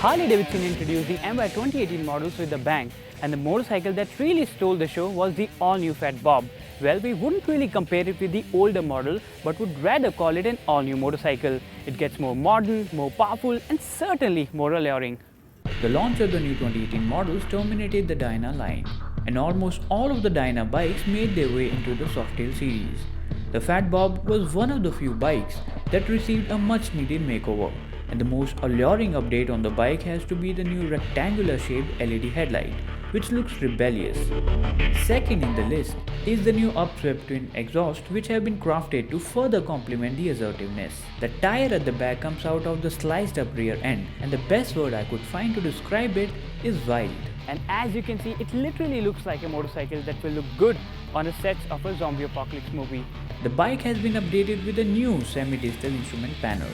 Harley-Davidson introduced the MY 2018 models with a bang, and the motorcycle that really stole the show was the all-new Fat Bob. Well, we wouldn't really compare it with the older model, but would rather call it an all-new motorcycle. It gets more modern, more powerful, and certainly more alluring. The launch of the new 2018 models terminated the Dyna line, and almost all of the Dyna bikes made their way into the Softail series. The Fat Bob was one of the few bikes that received a much-needed makeover, and the most alluring update on the bike has to be the new rectangular-shaped LED headlight, which looks rebellious. Second in the list is the new upswept twin exhaust, which have been crafted to further complement the assertiveness. The tire at the back comes out of the sliced up rear end, and the best word I could find to describe it is wild. And as you can see, it literally looks like a motorcycle that will look good on a set of a zombie apocalypse movie. The bike has been updated with a new semi-digital instrument panel.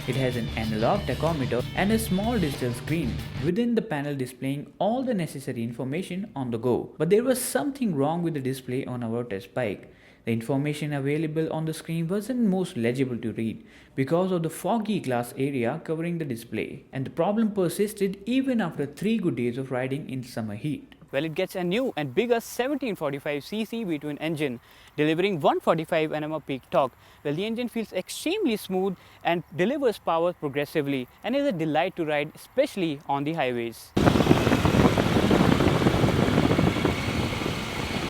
It has an analog tachometer and a small digital screen within the panel displaying all the necessary information on the go. But there was something wrong with the display on our test bike. The information available on the screen wasn't most legible to read because of the foggy glass area covering the display, and the problem persisted even after 3 good days of riding in summer heat. Well, it gets a new and bigger 1745cc V-twin engine, delivering 145 Nm of peak torque. Well, the engine feels extremely smooth and delivers power progressively and is a delight to ride, especially on the highways.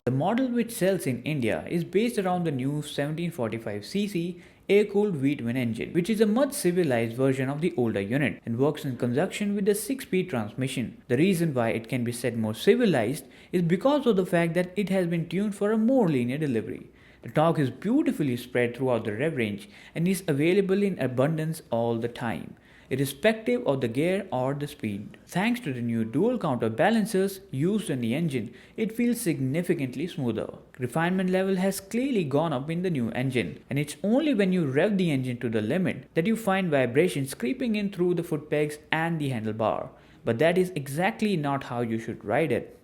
The model which sells in India is based around the new 1745cc air-cooled V-twin engine, which is a much civilized version of the older unit and works in conjunction with the 6-speed transmission. The reason why it can be said more civilized is because of the fact that it has been tuned for a more linear delivery. The torque is beautifully spread throughout the rev range and is available in abundance all the time, irrespective of the gear or the speed. Thanks to the new dual counterbalancers used in the engine, it feels significantly smoother. Refinement level has clearly gone up in the new engine, and it's only when you rev the engine to the limit that you find vibrations creeping in through the foot pegs and the handlebar. But that is exactly not how you should ride it.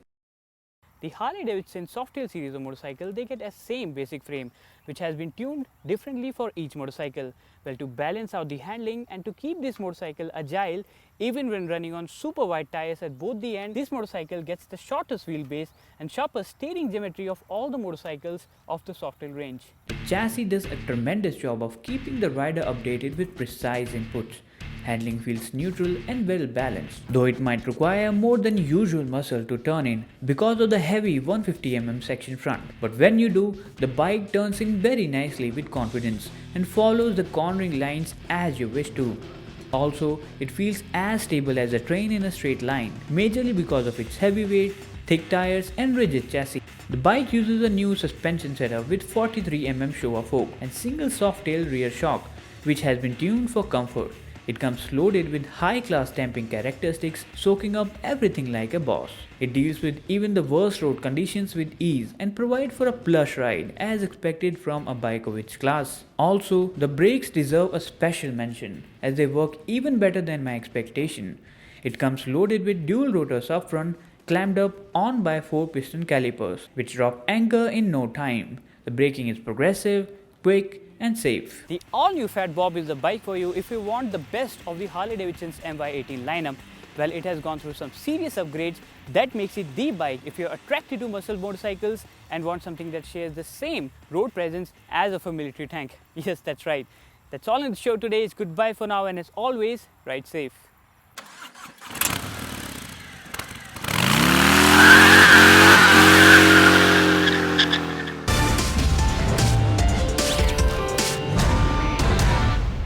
The Harley-Davidson Softail series of motorcycle, they get a same basic frame which has been tuned differently for each motorcycle. Well, to balance out the handling and to keep this motorcycle agile even when running on super wide tires at both the ends, this motorcycle gets the shortest wheelbase and sharpest steering geometry of all the motorcycles of the Softail range. The chassis does a tremendous job of keeping the rider updated with precise inputs. Handling feels neutral and well balanced, though it might require more than usual muscle to turn in because of the heavy 150mm section front. But when you do, the bike turns in very nicely with confidence and follows the cornering lines as you wish to. Also, it feels as stable as a train in a straight line, majorly because of its heavy weight, thick tires and rigid chassis. The bike uses a new suspension setup with 43mm Showa fork and single soft-tail rear shock, which has been tuned for comfort. It comes loaded with high-class damping characteristics, soaking up everything like a boss. It deals with even the worst road conditions with ease and provides for a plush ride as expected from a bike of its class. Also, the brakes deserve a special mention as they work even better than my expectation. It comes loaded with dual rotors up front, clamped up on by 4 piston calipers, which drop anchor in no time. The braking is progressive, quick, and safe. The all-new Fat Bob is the bike for you if you want the best of the Harley-Davidson's MY18 lineup. Well, it has gone through some serious upgrades that makes it the bike if you're attracted to muscle motorcycles and want something that shares the same road presence as of a military tank. Yes, that's right. That's all in the show today. It's goodbye for now, and as always, ride safe.